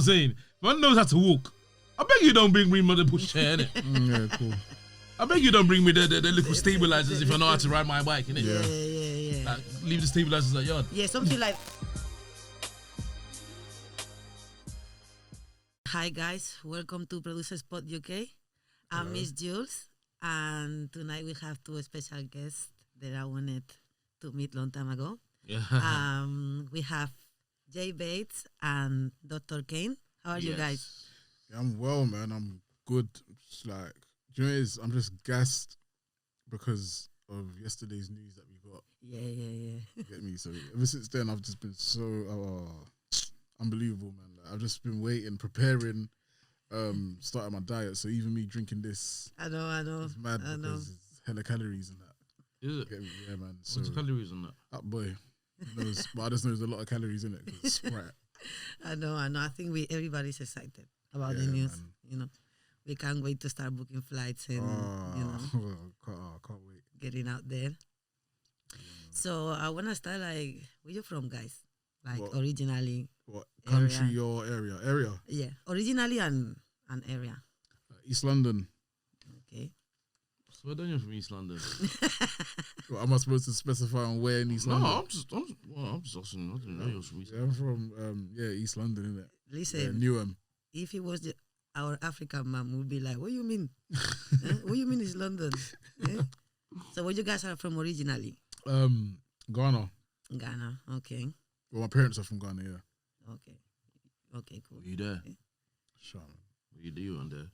saying? Man knows how to walk. I beg you don't bring me the push chair, innit? Yeah, cool. I beg you don't bring me the little stabilizers if I know how to ride my bike, innit? Yeah. Like, leave the stabilizers at yard. Yeah, something like. Hi guys, welcome to Producer Spot UK. I'm Miss Jules, and tonight we have two special guests that I wanted to meet long time ago. Yeah. We have Dr.Vades and Dr. Kane. How are you guys? Yeah, I'm well, man. I'm good. Just like, do you know what it is? I'm just gassed because of yesterday's news that we got. Yeah. Get me? So ever since then, I've just been so unbelievable, man. Like, I've just been waiting, preparing, starting my diet. So even me drinking this, I know. it's mad because it's hella calories in that. Is it? Get me? Yeah, man. So, What's the calories on that? That boy knows, but I just know there's a lot of calories in it. 'Cause it's Sprite. I know. I think everybody's excited about the news. Man. You know, we can't wait to start booking flights and Can't wait. getting out there. So I want to start like, where you from, guys? Like What? originally. What country or area? Yeah, originally and area. East London. Okay. So where you're from East London? What, am I supposed to specify on where in East London? No, I'm just asking. I didn't know you was from East Yeah, I'm from East London, innit? Listen, Newham. if it was our African mom, would be like, what do you mean? What do you mean it's London? So where you guys are from originally? Ghana. Ghana, okay. Well, my parents are from Ghana, yeah. Okay, cool. Were you there? Sure, man. What you doing there?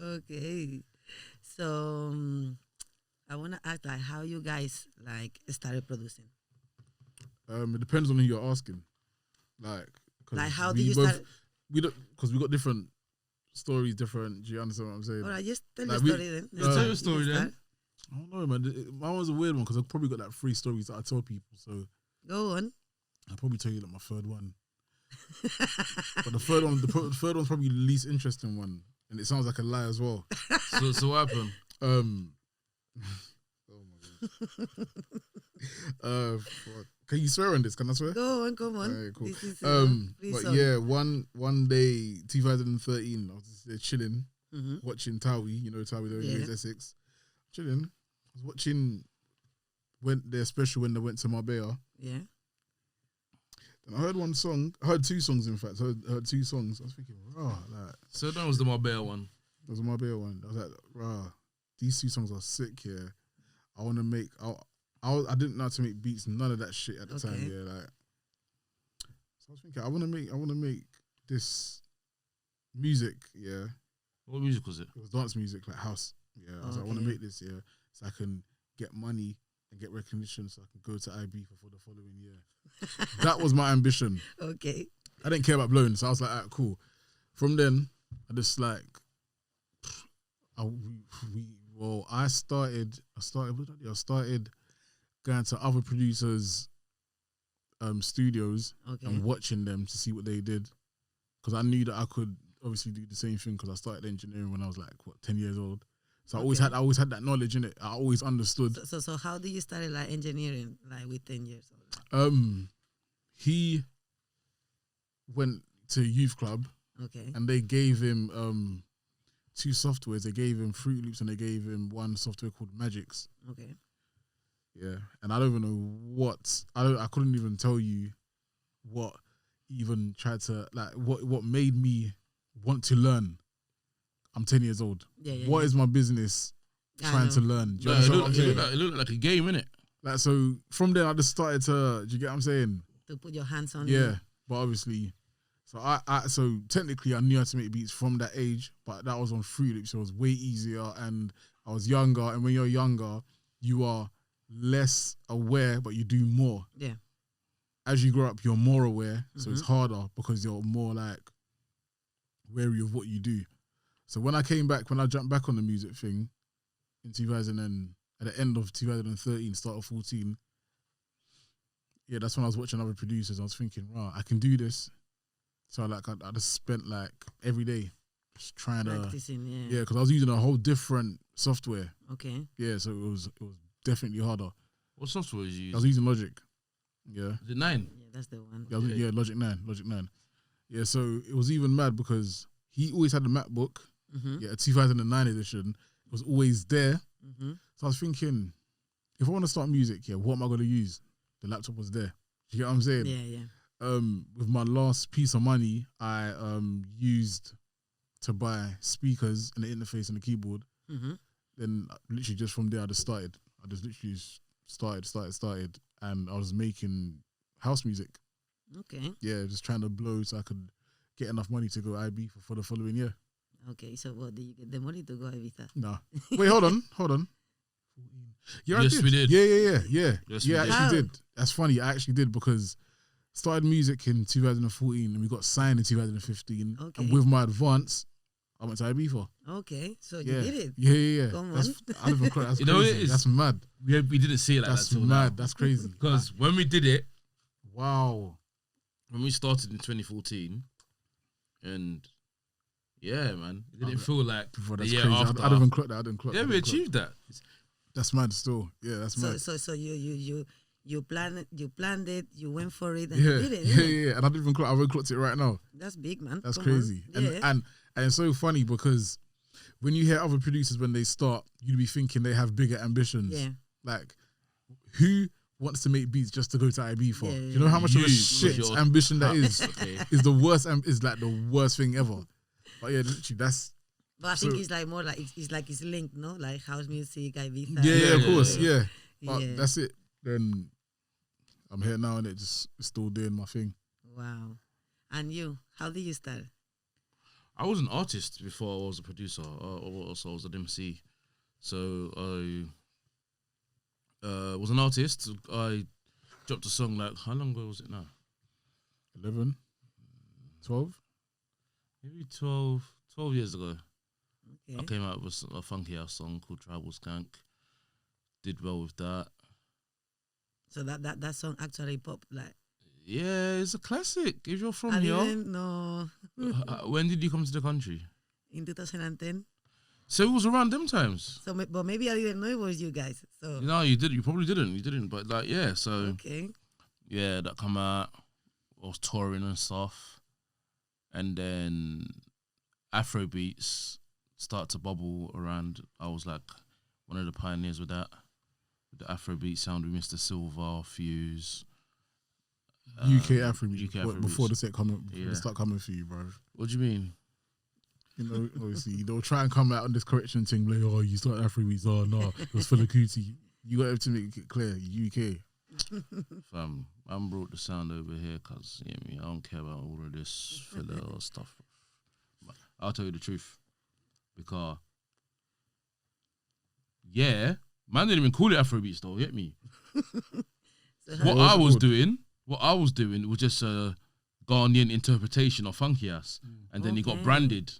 Okay. So I want to ask like how you guys like started producing. It depends on who you're asking. Like How did you start? We don't, because we got different stories, different. Do you understand what I'm saying? All right, just tell Like your story then. tell your story then. I don't know, man. Mine was a weird one because I've probably got like 3 stories that I tell people. So Go on. I'll probably tell you like my third one. But the third one's probably the least interesting one, and it sounds like a lie as well. So what happened? Oh my god. Fuck. Can you swear on this? Can I swear? Go on, come on. Alright, cool. This is, But song. yeah, one day, 2013, I was just there chilling, watching Towie. You know Towie, the Yeah. Essex. Chilling. I was watching their special when they went to Marbella. Yeah. And I heard one song. I heard 2 songs, in fact. I heard 2 songs. I was thinking, rah, like, So that was the Marbella one. that was a Marbella one. I was like, rah, these 2 songs are sick, yeah. I want to make, I didn't know how to make beats, none of that shit at the time, yeah, like. So I was thinking, I want to make this music, yeah. What music was it? It was dance music, like house, yeah. I was like, I want to make this, yeah, so I can get money and get recognition so I can go to IB for the following year. That was my ambition. Okay. I didn't care about blowing, so I was like, alright, cool. From then, I just like, I started going to other producers' studios and watching them to see what they did, because I knew that I could obviously do the same thing because I started engineering when I was like 10 years old. So I always had that knowledge in it. I always understood. So how did you start like engineering like with 10 years old? He went to youth club. Okay. And they gave him 2 softwares. They gave him Fruit Loops and they gave him one software called Magix. Okay. Yeah, and I don't even know what. I couldn't even tell you what even tried to like what made me want to learn. I'm 10 years old. What is my business trying to learn? Do you understand what I'm saying? It looked like a game, innit? Like, so from there I just started to. Do you get what I'm saying? To put your hands on. Yeah, but obviously. So so technically I knew how to make beats from that age, but that was on Fruit Loops, so it was way easier, and I was younger, and when you're younger, you are less aware, but you do more. Yeah. As you grow up, you're more aware, so it's harder because you're more like wary of what you do. So when I jumped back on the music thing in at the end of 2013, start of 14, yeah, that's when I was watching other producers. I was thinking, wow, I can do this. So I just spent like every day just trying practicing, yeah, because I was using a whole different software. Okay. Yeah, so it was definitely harder. What software was you using? I was using Logic. Yeah. Is it 9? Yeah, that's the one. Yeah, Logic 9. Yeah, so it was even mad because he always had the MacBook. Yeah, a 2009 edition. It was always there. So I was thinking, if I want to start music, what am I going to use? The laptop was there. You get what I'm saying? Yeah. With my last piece of money, I used to buy speakers and the interface and the keyboard. Then literally just from there, I just started. I just literally started, and I was making house music. Okay. Yeah, just trying to blow so I could get enough money to go IB for the following year. Okay, so what, did you get the money to go Ibiza? Nah. Wait, hold on. Yeah, Yes, we did. Yeah. Yes, Yeah, I we actually did. That's funny. I actually did because started music in 2014 and we got signed in 2015. Okay. And with my advance, I went to Ibiza. Okay, so you did it. Yeah. Come That's, on. I don't even cry. That's You know what crazy. it is? That's mad. We didn't see it like That's that till mad. now. That's crazy. Because when we did it, Wow. when we started in 2014, and yeah, man, it didn't feel like Before the that's year crazy. after. I didn't even clock that. I didn't clock Yeah, that. we achieved that. That's mad still. Yeah, that's mad. So you planned it, you went for it, and Yeah, you did it. yeah. And I didn't even clock. I haven't clocked it right now. That's big, man. That's Come crazy. on. And, Yeah. and it's so funny because when you hear other producers when they start, you'd be thinking they have bigger ambitions. Yeah. Like, who wants to make beats just to go to IB for? Yeah, Do you know how much of a You, shit with your ambition that is? Okay. Is the worst. Is like the worst thing ever. But yeah, literally, that's But I think So- it's like more like it's linked, no? Like house music, Ibiza. yeah, of course, yeah. But Yeah. that's it. Then I'm here now and it's still doing my thing. Wow. And you, how did you start? I was an artist before I was a producer. Also, I was an MC. So I was an artist. I dropped a song like, how long ago was it now? 11, 12. Maybe 12 years ago. Okay. I came out with a funky house song called Tribal Skank. Did well with that. So that song actually popped like Yeah, it's a classic. If you're from I here, didn't know when did you come to the country? in 2010. So it was around them times. So but maybe I didn't know it was you guys. So No, you did. You probably didn't. You didn't. But like, yeah. So okay. yeah, that come out. I was touring and stuff, and then Afro beats start to bubble around. I was like one of the pioneers with that. With the Afrobeat sound with Mr. Silver, Fuse. UK Afrobeat. UK Afrobeats. Before the set coming, before Yeah. they start coming for you, bro. What do you mean? You know, obviously they'll try and come out on this correction thing, like, oh, you started Afrobeats. Oh no, it was Fela Kuti. You got to make it clear, UK. Fam, I brought the sound over here because I don't care about all of this filler stuff. But I'll tell you the truth, because yeah, man didn't even call it Afrobeats though. Get me? So What was I it was called? doing was just a Ghanaian interpretation of funky ass, and then it got Okay. branded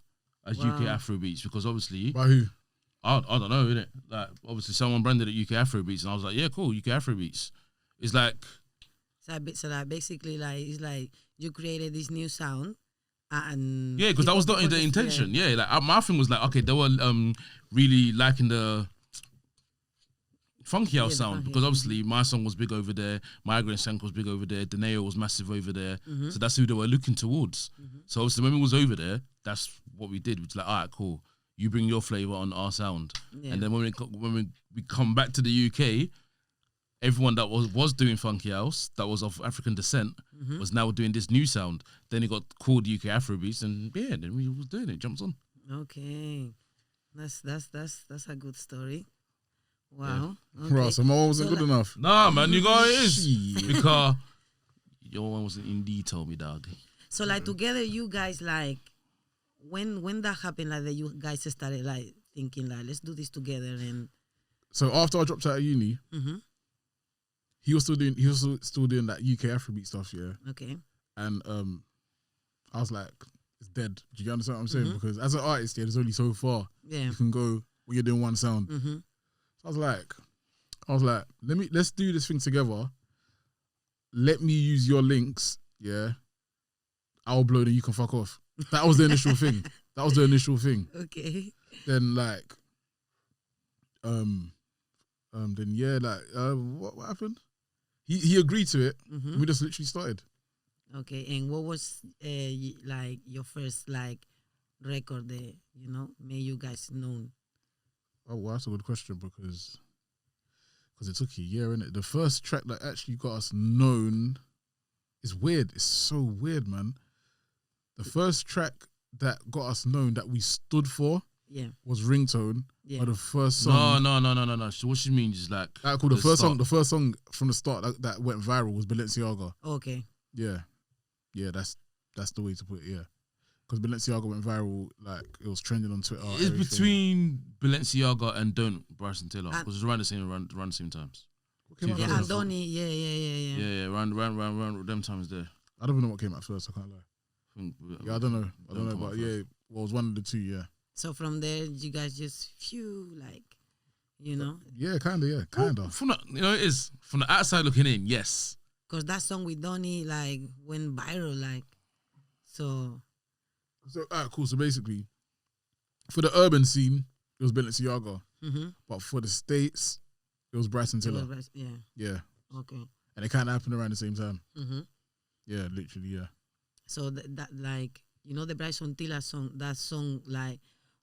as UK Wow. Afrobeats because obviously By who? I don't know, innit? Like obviously someone branded it UK Afrobeats, and I was like, yeah, cool, UK Afrobeats. It's like so that basically like it's like you created this new sound and yeah, because that was not the people- intention. Yeah, like my thing was like, okay, they were really liking the funky house the sound funky, because obviously my song was big over there, Migrant Sank was big over there, Deneo was massive over there, Mm-hmm. so that's who they were looking towards. So obviously when we was over there, that's what we did. Which like, all right, cool, you bring your flavor on our sound, Yeah. and then when we come back to the UK, everyone that was doing funky house that was of African descent Mm-hmm. was now doing this new sound. Then it got called UK Afrobeats, and yeah, then we was doing it. Jumps on. Okay, that's a good story. Wow. Okay. Bro, so my one wasn't So good like- enough. Nah, man, you got it is Shit. because your one wasn't in detail, me dog. So like together, you guys like when that happened, like that you guys started like thinking like let's do this together and So after I dropped out of uni, mm-hmm. he was still doing that UK Afrobeat stuff, yeah. Okay. And I was like, it's dead. Do you understand what I'm saying? Mhm. Because as an artist, yeah, there's only so far Yeah. you can go when you're doing one sound. Mm-hmm. So I was like, let's do this thing together. Let me use your links, yeah. I'll blow, then you can fuck off. That was the initial thing. Okay. Then like, then yeah, like, what happened? He agreed to it. Mm-hmm. We just literally started. Okay, and what was like your first like record that made you guys known? Oh, well, that's a good question because it took a year, innit? The first track that actually got us known is weird. It's so weird, man. The first track that got us known that we stood for was Ringtone. Yeah. Or the first song. No. So what she means is like Cool. The first song from the start that went viral was Balenciaga. Okay. Yeah, that's the way to put it. Yeah, because Balenciaga went viral, like it was trending on Twitter. It's between Balenciaga and Don't Bryson Tiller because it's around the same times. Yeah, Andoni. Yeah. Yeah, around them times there. I don't even know what came out first. I can't lie. Yeah, I don't know, but yeah, well, it was one of the two. Yeah. So from there, you guys just Yeah, kind of. Well, from the outside looking in, yes. Because that song with Donnie like went viral, like so. So cool. So basically, for the urban scene, it was Balenciaga, but for the States, it was Bryson Tiller. Yeah. Okay. And it kind of happened around the same time. Mm-hmm. Yeah, literally, yeah. So that like the Bryson Tiller song, that song like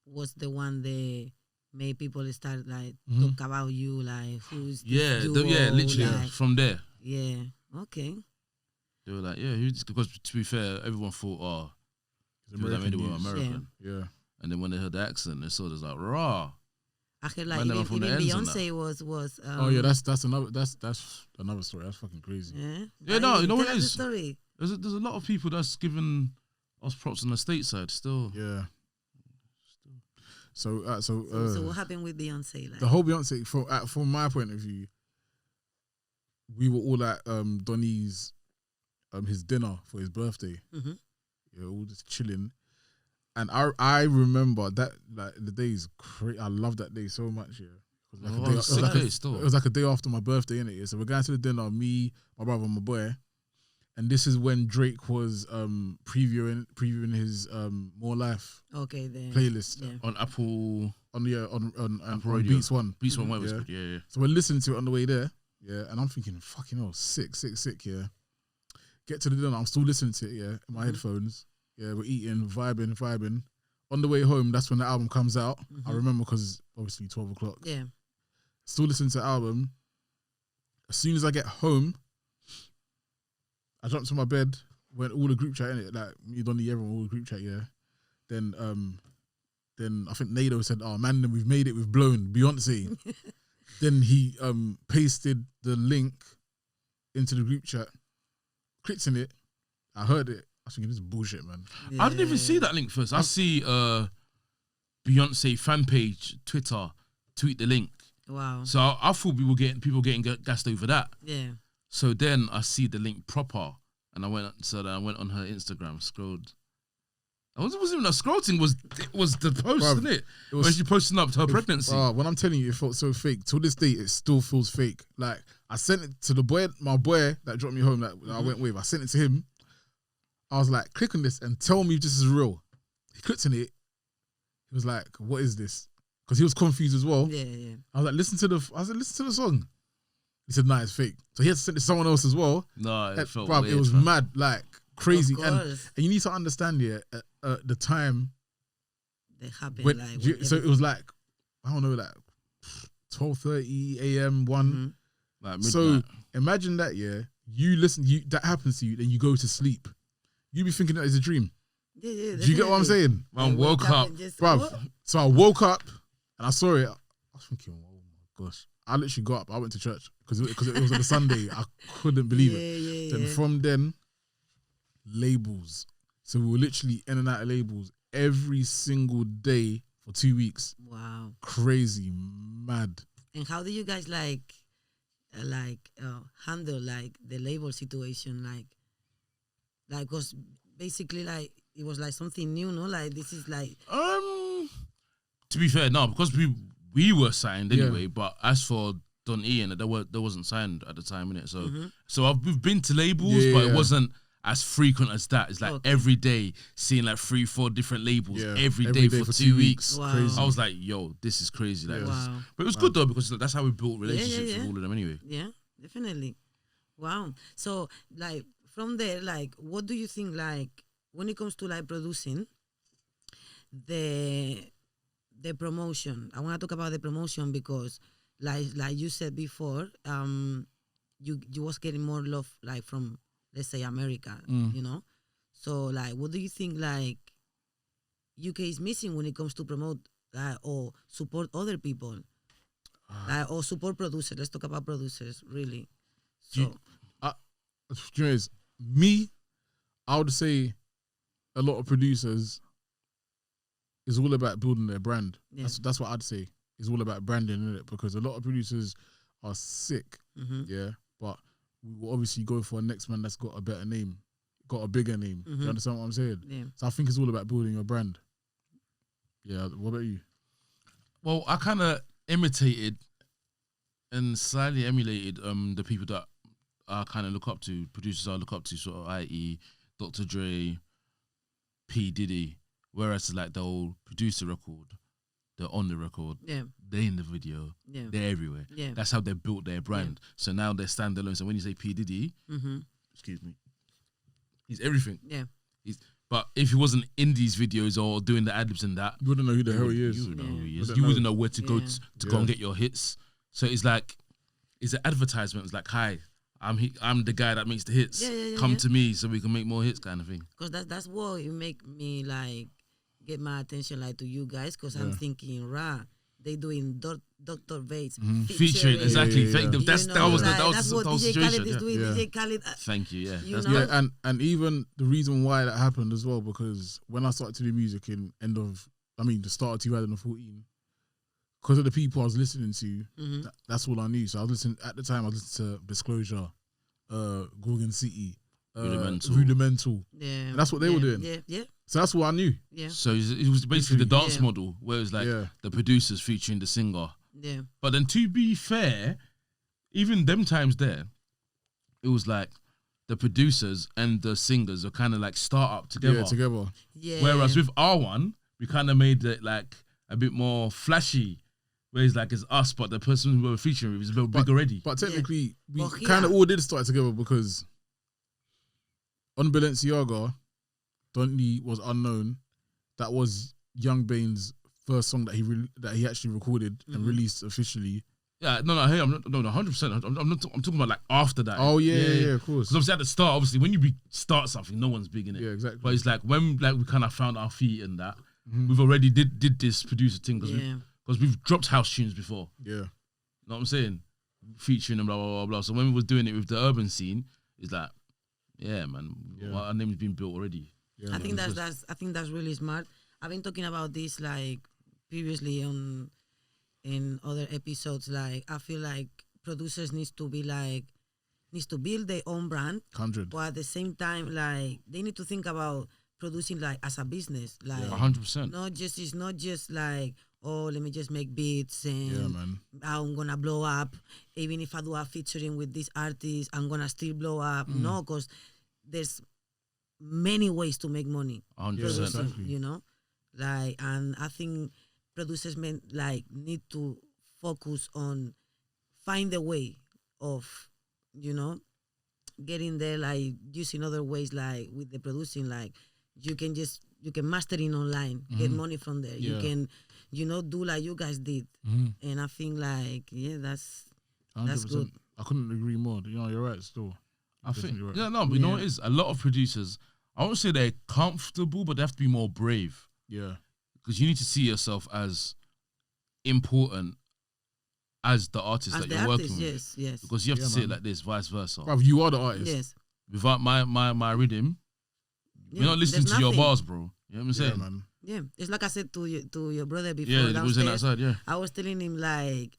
was the one that made people start like talk about you, like who's this duo, literally like, from there. Yeah. Okay. They were like, who's because to be fair, everyone thought, American. Yeah. And then when they heard the accent, they saw it was like raw. I heard like even Beyonce was. Oh yeah, that's another story. That's fucking crazy. Yeah, no, you know what it is? is. Story. There's a lot of people that's given us props on the stateside still. Yeah. So what happened with Beyonce? Like? The whole Beyonce, from my point of view, we were all at Donnie's his dinner for his birthday. Mm-hmm. Yeah, all just chilling. And I remember that like the day is crazy. I love that day so much. Yeah, it was like a day after my birthday, innit? Yeah? So we're going to the dinner. Me, my brother, my boy, and this is when Drake was previewing his More Life playlist on Apple on Apple Radio. Beats One. Beats One was good. Yeah. So we're listening to it on the way there. Yeah, and I'm thinking, fucking hell, sick. Yeah, get to the dinner. I'm still listening to it. Yeah, in my headphones. Yeah, we're eating, vibing. On the way home, that's when the album comes out. I remember because obviously 12 o'clock. Yeah. Still listening to the album. As soon as I get home, I jumped to my bed, went all the group chat in it, like me, Donnie, everyone, all the group chat, yeah. Then I think Nado said, "Oh man, we've made it, we've blown Beyonce." Then he pasted the link into the group chat, clicked in it. I heard it. I was thinking, this is bullshit, man. Yeah. I didn't even see that link first. I see Beyonce fan page, Twitter, tweet the link. Wow. So I thought people getting gassed over that. Yeah. So then I see the link proper, and I went on her Instagram, scrolled. It wasn't even a scrolling. It was the post, wasn't it? When she posting up to her pregnancy. When I'm telling you, it felt so fake. To this day, it still feels fake. Like I sent it to my boy that dropped me home. That I went with. I sent it to him. I was like, click on this and tell me if this is real. He clicked on it. He was like, what is this? Because he was confused as well. Yeah. I was like, listen to the song. He said, nah, it's fake. So he had to send it to someone else as well. No, it felt weird. It was mad, like crazy. And you need to understand, the time. They happened. So it was like, I don't know, like 12:30 a.m. 1. Like so imagine that, that happens to you, then you go to sleep. You be thinking that is a dream. Yeah. Do you get what I'm saying? Man, woke up. Bruv. So I woke up and I saw it. I was thinking, oh my gosh. I literally got up. I went to church because it was on a Sunday. I couldn't believe it. Then from then, labels. So we were literally in and out of labels every single day for 2 weeks. Wow. Crazy, mad. And how do you guys handle like the label situation? Like, cause basically like it was like something new, no? Like this is like. To be fair, no, because we were signed anyway. But as for Don Ian, there wasn't signed at the time, innit? So we've been to labels, but it wasn't as frequent as that. It's like every day seeing like 3-4 different labels every day for 2 weeks. Wow. Crazy. I was like, yo, this is crazy. Like, but it was good though because that's how we built relationships with all of them anyway. Yeah, definitely. Wow. So, like, from there, like, what do you think, like, when it comes to, like, producing, the promotion? I want to talk about the promotion because, like you said before, you was getting more love, like, from, let's say, America, you know? So, like, what do you think, like, UK is missing when it comes to promote, or support other people? Or support producers. Let's talk about producers, really. So, me, I would say a lot of producers is all about building their brand. Yeah. That's what I'd say. It's all about branding, isn't it? Because a lot of producers are sick, yeah, but we will obviously go for a next man that's got a better name, got a bigger name. Do you understand what I'm saying? Yeah. So I think it's all about building your brand. Yeah, what about you? Well, I kind of imitated and slightly emulated the people that I kind of look up to, producers I look up to, sort of, i.e. Dr. Dre, P. Diddy. Whereas like they'll produce a record, they're on the record, they're in the video, they're everywhere. Yeah. That's how they built their brand. Yeah. So now they're standalone. So when you say P. Diddy, excuse me, he's everything. Yeah. But if he wasn't in these videos or doing the ad libs and that, You wouldn't know who the hell he is. You wouldn't know who he is. You wouldn't know where to go to go and get your hits. So it's like, it's an advertisement. It's like, hi, I'm the guy that makes the hits. Come to me so we can make more hits, kind of thing. Because that's what it make me like get my attention, like, to you guys. Because I'm thinking, they doing Dr.Vades featuring exactly. That was what the whole DJ situation. Khaled is doing. DJ Khaled. Thank you. Yeah, You know? And even the reason why that happened as well, because when I started to do music in the start of 2014, because of the people I was listening to, that's all I knew. So I was listening at the time. I was listening to Disclosure, Gorgon City, Rudimental. Yeah, and that's what they were doing. Yeah. So that's what I knew. Yeah. So it was basically the dance model, where it was like the producers featuring the singer. Yeah. But then, to be fair, even them times there, it was like the producers and the singers are kind of like start up together. Yeah, together. Yeah. Whereas with our one, we kind of made it like a bit more flashy. Where it's like it's us, but the person we were featuring with is a bit big already. But technically, we kind of all did start together because on Balenciaga, Donny was unknown. That was Young Bane's first song that he actually recorded and released officially. Yeah, no, hey, I'm not 100%. I'm talking about like after that. Oh yeah, of course. Because obviously at the start, obviously when you start something, no one's big in it. Yeah, exactly. But it's like when we kind of found our feet in that, we've already did this producer thing because we've dropped house tunes before. Yeah, you know what I'm saying, featuring and blah blah blah blah. So when we was doing it with the urban scene, it's like, yeah, man, our name has been built already. Yeah, I think that's really smart. I've been talking about this like previously in other episodes. Like I feel like producers needs to build their own brand. 100. But at the same time, like they need to think about producing like as a business. Like 100%. It's not just like, oh, let me just make beats and I'm gonna blow up. Even if I do a featuring with this artist, I'm gonna still blow up. No, because there's many ways to make money. 100%. You know, like, and I think producers need to focus on find a way of, you know, getting there, like using other ways, like with the producing, like you can mastering online, get money from there. You can, you know, do like you guys did. And I think like, that's 100%. good. I couldn't agree more. You know, you're right still. I think, right. but you know what it is? A lot of producers, I won't say they're comfortable, but they have to be more brave. Yeah. Because you need to see yourself as important as the artist As that the you're artist, working with. yes. Because you have to see it like this, vice versa. Bruv, you are the artist. Yes. Without my rhythm, we're not listening to your bars, bro. You know what I'm saying? Yeah, man. Yeah, it's like I said to your brother before. Yeah, he was in outside, I was telling him like,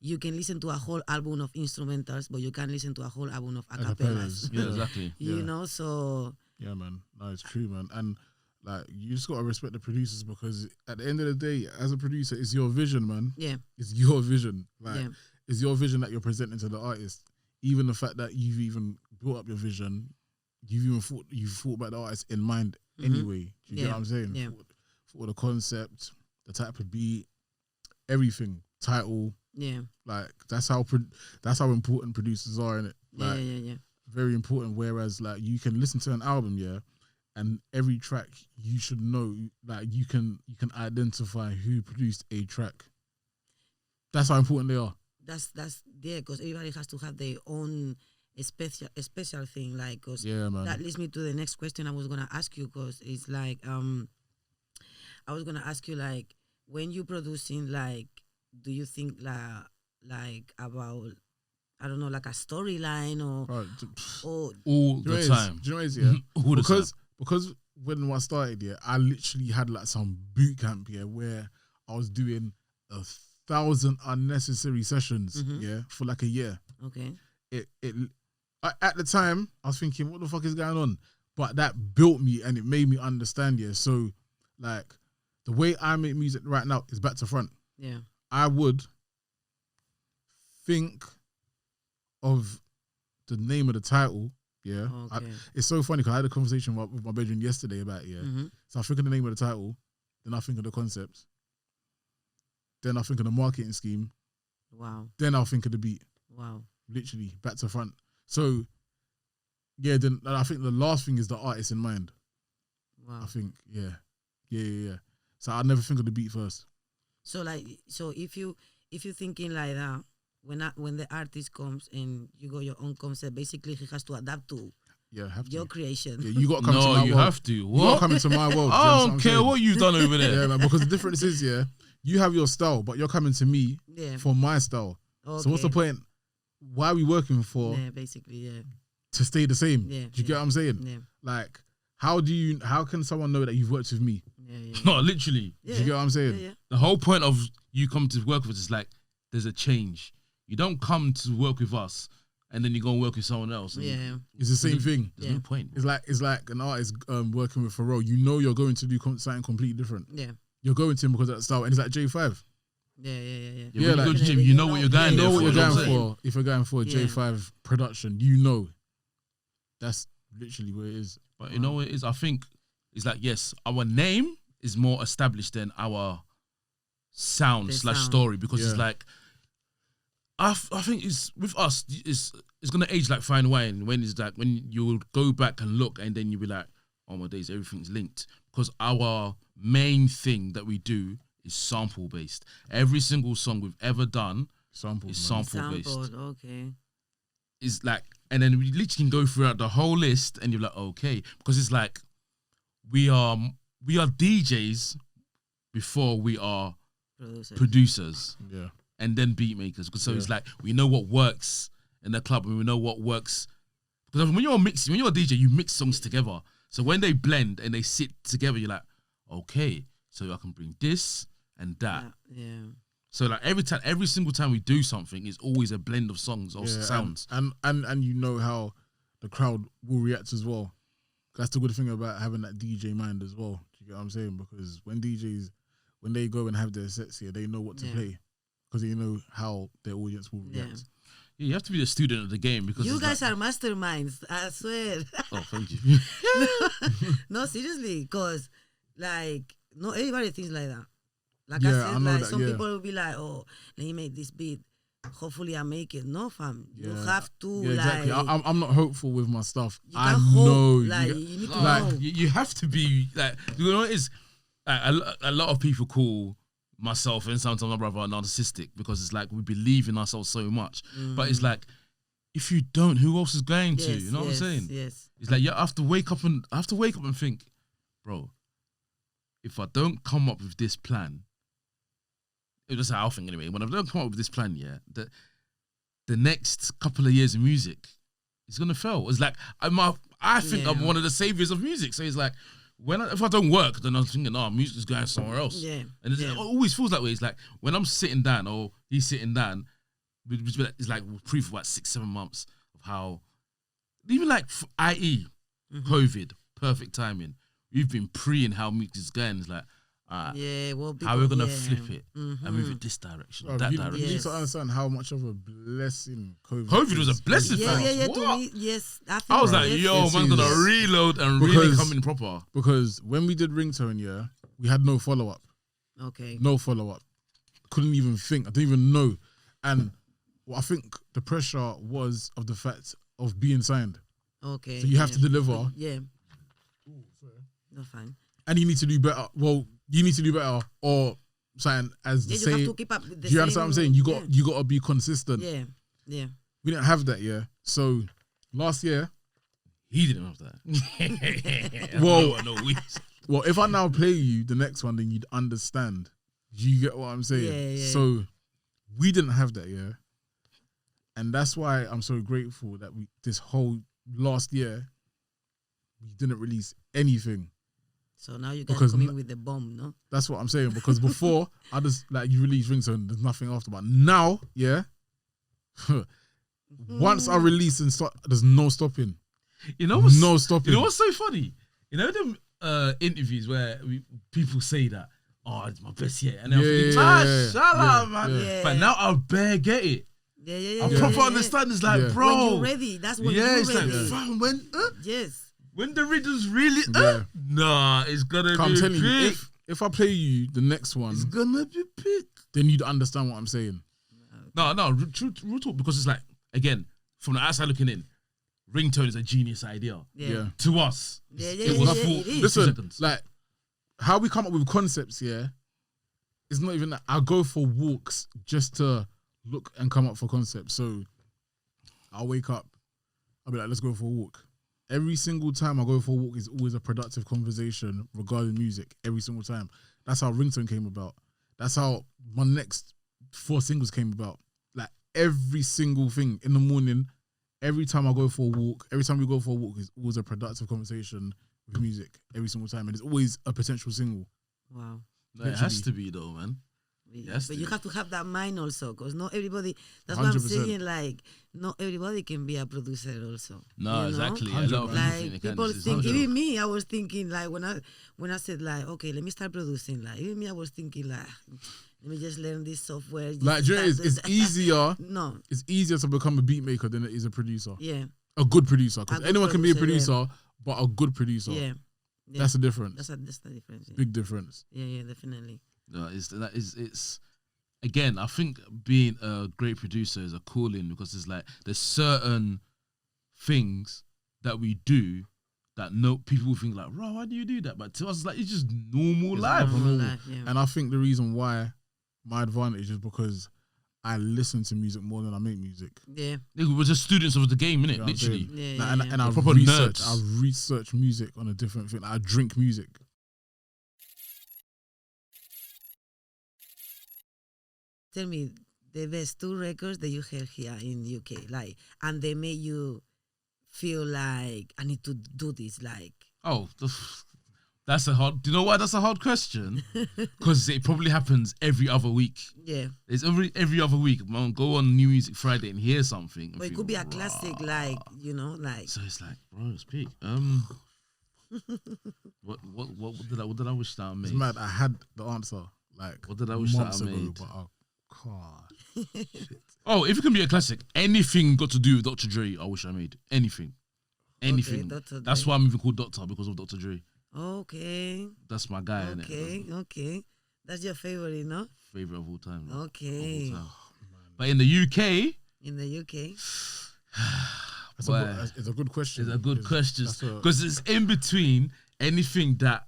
you can listen to a whole album of instrumentals, but you can't listen to a whole album of acapellas. Yeah, exactly. You know, so... Yeah, man. No, it's true, man. And like, you just got to respect the producers because at the end of the day, as a producer, it's your vision, man. Yeah. It's your vision. Like, it's your vision that you're presenting to the artist. Even the fact that you've even built up your vision, you've thought about the artist in mind anyway. Do you get what I'm saying? Yeah. For the concept, the type of beat, everything, title. Yeah. Like, that's how important producers are, innit? Like, Yeah. very important. Whereas like you can listen to an album, yeah, and every track you should know, like you can identify who produced a track. That's how important they are. That's because everybody has to have their own special thing. Like, cause Yeah, man. that leads me to the next question I was gonna ask you. Cause it's like I was gonna ask you like when you producing, like, do you think like about, I don't know, like a storyline or all the time? Do you know what it is, yeah? All the time. Because when I started, yeah, I literally had like some boot camp, yeah, where I was doing 1,000 unnecessary sessions, yeah, for like a year. Okay. At the time, I was thinking, what the fuck is going on? But that built me and it made me understand, yeah. So, like, the way I make music right now is back to front. Yeah. I would think of the name of the title, yeah. Okay. It's so funny because I had a conversation with my bedroom yesterday about it, yeah. So I think of the name of the title, then I think of the concepts, then I think of the marketing scheme. Wow. Then I'll think of the beat. Wow. Literally, back to front. So, yeah, then I think the last thing is the artist in mind. Wow. I think, yeah. So I never think of the beat first. So like, so if you thinking like that, when the artist comes and you got your own concept, basically he has to adapt to your creation. Yeah, you got to come to my world. No, you have to. What? You got to come into my world. I don't care what you've done over there. Yeah, man, because the difference is, yeah, you have your style, but you're coming to me for my style. Okay. So what's the point? Why are we working for? Yeah, basically, yeah. To stay the same. Yeah. Do you get what I'm saying? Yeah. Like, how can someone know that you've worked with me? Yeah. No, literally. Do you get what I'm saying? Yeah. The whole point of you come to work with us is like, there's a change. You don't come to work with us and then you go and work with someone else. Yeah. It's the same thing. There's no point. It's like an artist working with Pharrell. You know you're going to do something completely different. Yeah. You're going to him because of that style. And it's like J5. Yeah. Yeah, Yeah, when like, you go to gym, you know what you're going You there know for. what you're going saying? for. If you're going for a J5 production, you know. That's literally what it is. But you know what it is? I think it's like, yes, our name is more established than our sound / story because it's like, I think it's with us, it's gonna age like fine wine when it's like when you'll go back and look and then you'll be like, oh my days, everything's linked. Because our main thing that we do is sample based. Every single song we've ever done is sample based. Okay. It's like, and then we literally can go throughout the whole list and you're like, okay, because it's like we are DJs before we are producers. Yeah. And then beat makers. So it's like we know what works in the club and we know what works. Because when you're mixing, when you're a DJ, you mix songs together. So when they blend and they sit together, you're like, okay, so I can bring this and that. Yeah. So like every single time we do something, it's always a blend of songs or sounds. And you know how the crowd will react as well. That's the good thing about having that DJ mind as well. Do you get what I'm saying? Because when DJs, when they go and have their sets here, they know what to play. Because they know how their audience will react. Yeah, you have to be the student of the game because you guys are masterminds. I swear. Oh, thank you. No, seriously, because like not everybody thinks like that. Like Yeah, I I said, know like that, some yeah. people will be like, "Oh, let me make this beat. Hopefully, I make it." No, fam. You Yeah. have to Yeah, exactly. like. I'm not hopeful with my stuff. You I can't know. hope, like, you need to like, know. You have to be like, you know, it's a lot of people call myself and sometimes my brother narcissistic because it's like we believe in ourselves so much, but it's like if you don't, who else is going to? You know what I'm saying? Yes. It's like you have to wake up and think, bro, if I don't come up with this plan, it was how I think anyway. When I don't come up with this plan, the next couple of years of music is gonna fail. It's like I think I'm one of the saviors of music. So it's like if I don't work, then I'm thinking, music is going somewhere else. Yeah. And it always feels that way. It's like when I'm sitting down or he's sitting down, it's like we'll pre for about 6-7 months of how, even like IE, COVID, perfect timing. We've been pre-ing how music is going. It's like, how we're going to flip it and move it this direction, that direction. You need to understand how much of a blessing COVID was a blessing. Yeah. To me, yes. I was like, yo, man's going to reload and really come in proper. Because when we did Ringtone, we had no follow-up. Okay. No follow-up. Couldn't even think. I didn't even know. And I think the pressure was of the fact of being signed. Okay. So you have to deliver. Yeah. No, fine. And you need to do better. Well, you need to do better or something as the Yeah, you same. have to keep up with the Do you understand what I'm saying? You got to be consistent. Yeah. Yeah. We didn't have that, yeah. So last year, He didn't have that. well, if I now play you the next one, then you'd understand. You get what I'm saying? Yeah. So we didn't have that, yeah. And that's why I'm so grateful that this whole last year, we didn't release anything. So now you guys Because coming with the bomb, no? That's what I'm saying. Because before, I just, like, you release Ringtone, there's nothing after. But now, yeah, once I release and start, there's no stopping. You know what's, no stopping. You know what's so funny? You know them interviews where people say that, oh, it's my best yet. And then shut up, man. Yeah. But now I bare get it. Yeah. I proper understand. It's like, bro. When you're ready, that's when you're it's ready. like, fam, when... Yes. When the rhythm's really nah, it's gonna I'm be telling you, big. if I play you the next one, It's gonna be big. then you'd understand what I'm saying. No, real talk, because it's like, again, from the outside looking in, Ringtone is a genius idea. Yeah. To us, Yeah, it was it is. Listen, seconds. like how we come up with concepts, yeah, it's not even that. I go for walks just to look and come up for concepts. So I'll wake up, I'll be like, let's go for a walk. Every single time I go for a walk is always a productive conversation regarding music. Every single time. That's how Ringtone came about. That's how my next 4 singles came about. Like every single thing in the morning, every time I go for a walk, every time we go for a walk is always a productive conversation with music. Every single time. And it's always a potential single. Wow. No, it has to be though, man. Yes, but you have to have that mind also, because not everybody. That's what I'm 100%. saying. Like, not everybody can be a producer also. No, you know? exactly. A lot of Like people people think. Even me, I was thinking like when I said like, okay, let me start producing. Like even me, I was thinking like, let me just learn this software. Like, do you know, it's easier. No, It's easier to become a beat maker than it is a producer. yeah, A good producer. Because A good anyone can be a producer, producer, but a good producer. yeah. That's the difference. That's the difference. Yeah. Big difference. Yeah, definitely. No, it's again, I think being a great producer is a calling, because it's like there's certain things that we do that people think like, bro, why do you do that? But to us, it's like, it's just normal life. Normal life, yeah. And I think the reason why my advantage is because I listen to music more than I make music. Yeah. We're just students of the game, innit? You know what I'm Literally. saying? Yeah, Like, and I Proper research. nerds. I research music on a different thing. I drink music. Tell me the best 2 records that you heard here in UK, like, and they made you feel like I need to do this, like. Oh, that's a hard. Do you know why that's a hard question? Because it probably happens every other week. Yeah. It's every other week. Man, go on New Music Friday and hear something. And But it think, could be a classic, like, you know, like. So it's like, bro, it's big. What did I wish that I made? It's mad. I had the answer like What did I wish that months I ago, made? but God. Oh, if it can be a classic, anything got to do with Dr. Dre, I wish I made. Anything. Okay, Dr. That's Dre. why I'm even called Doctor, because of Dr. Dre. Okay. That's my guy, innit? Okay. That's your favorite, no? Favorite of all time. man. Okay. Of all time. But in the UK, In the UK. It's a good question. it's a good question. that's a- Because it's in between anything that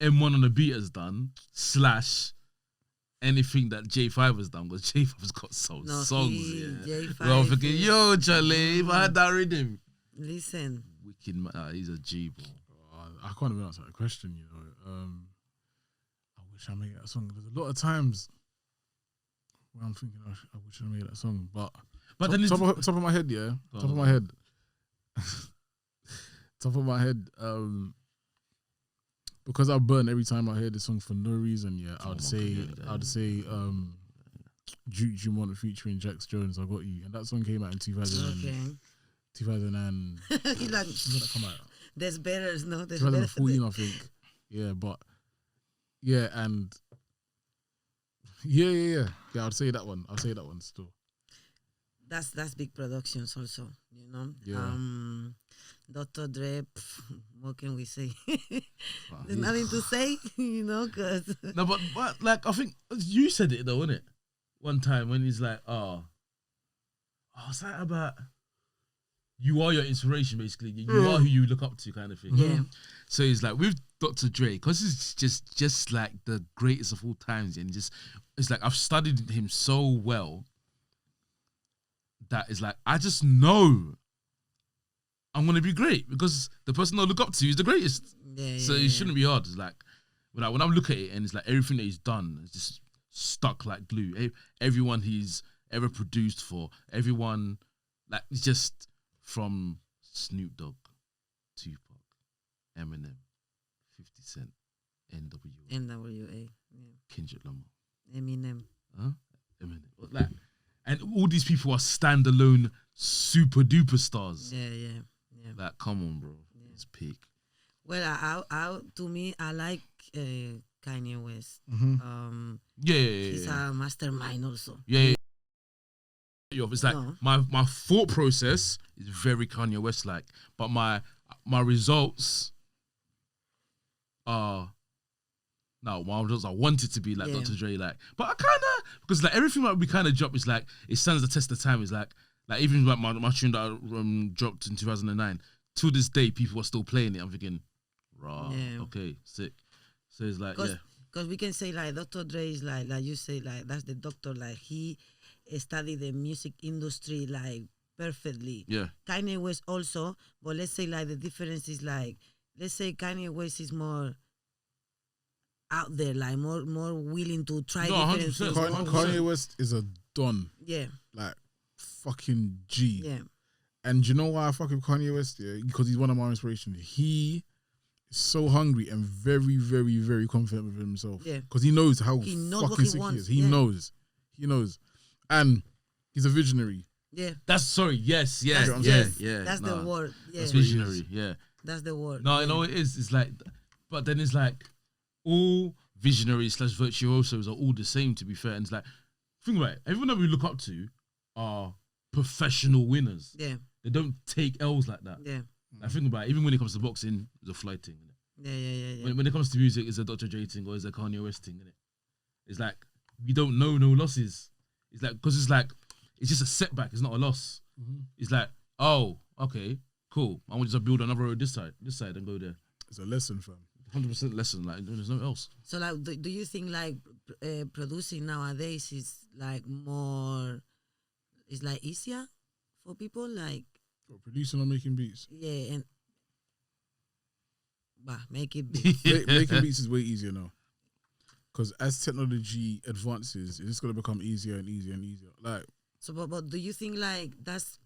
M1 on the beat has done, / anything that J5 has done, because J5's got songs. J5 Well, I'm thinking, is- yo, Charlie, if I had that rhythm. Listen. Wicked man, he's a G, bro. I can't even answer that question, you know. I wish I made that song. There's a lot of times where I'm thinking, I wish I made that song. But Then it's, top of my head, yeah. Go Top on. of my head. Top of my head, because I burn every time I hear the song for no reason, yeah, Oh, I'd my say Juke Jumont featuring Jax Jones, I Got You. And that song came out in 2000 Okay. 2000 and Like, when did that come out? there's better, no? There's better. 2014, I think. Yeah, but yeah, and yeah. I'd say that one. I'll say that one still. That's big productions also, you know. Yeah. Dr. Dre, what can we say? There's nothing to say, you know, because no, but like, I think you said it though, innit? One time when he's like, what's that about? you are your inspiration, basically. You are who you look up to, kind of thing. Yeah. So it's like with Dr. Dre, because he's just like the greatest of all times, and it's like I've studied him so well that it's like I just know I'm gonna be great because the person I look up to is the greatest. Yeah, So it shouldn't be hard. It's like when I look at it and it's like everything that he's done is just stuck like glue. Everyone he's ever produced for, everyone, like it's just from Snoop Dogg, Tupac, Eminem, 50 Cent, NWA, yeah. Kendrick Lamar, Eminem. Eminem, like, and all these people are standalone super duper stars. Yeah. Like, come on, bro, it's peak. Well, to me, I like Kanye West. Yeah. He's a mastermind also. Yeah. It's like my thought process is very Kanye West like, but my results are my results I want it to be like Dr. Dre like, but I kind of because like everything that we kind of drop is like it stands the test of time. Is like even like my tune that I dropped in 2009 to this day people are still playing it. I'm thinking, okay, sick. So it's like because we can say like Dr. Dre is like you say like that's the doctor, like he studied the music industry like perfectly. Yeah. Kanye West also, but let's say like the difference is like, let's say Kanye West is more out there, like more willing to try different 100%. things. Kanye West is a don. Yeah. Like fucking G. Yeah. And you know why I fuck with Kanye West? Yeah, because he's one of my inspirations. He is so hungry and very, very, very confident with himself. Yeah. Because he knows how He knows fucking what he sick wants. he is. He knows. And he's a visionary. Yeah. Yes. That's the word. Yeah. That's visionary. Yeah. That's the word. No, you know it is. It's like, but then it's like all visionaries / virtuosos are all the same. To be fair, and it's like, think about it. Everyone that we look up to are professional winners. Yeah. They don't take L's like that. Yeah. Like, think about it. Even when it comes to boxing, it's a flight thing. Yeah. When it comes to music, it's a Dr. Dre thing or it's a Kanye West thing. Innit? It's like we don't know no losses. It's like because it's just a setback. It's not a loss. It's like, oh, okay, cool. I want you to build another road this side, and go there. It's a lesson, fam. 100% lesson. Like there's no else. So like, do you think like producing nowadays is like more? It's like easier for people, like producing or making beats. Yeah, and making beats is way easier now. Because as technology advances, it's just gonna become easier and easier and easier. Like, so, but do you think like that's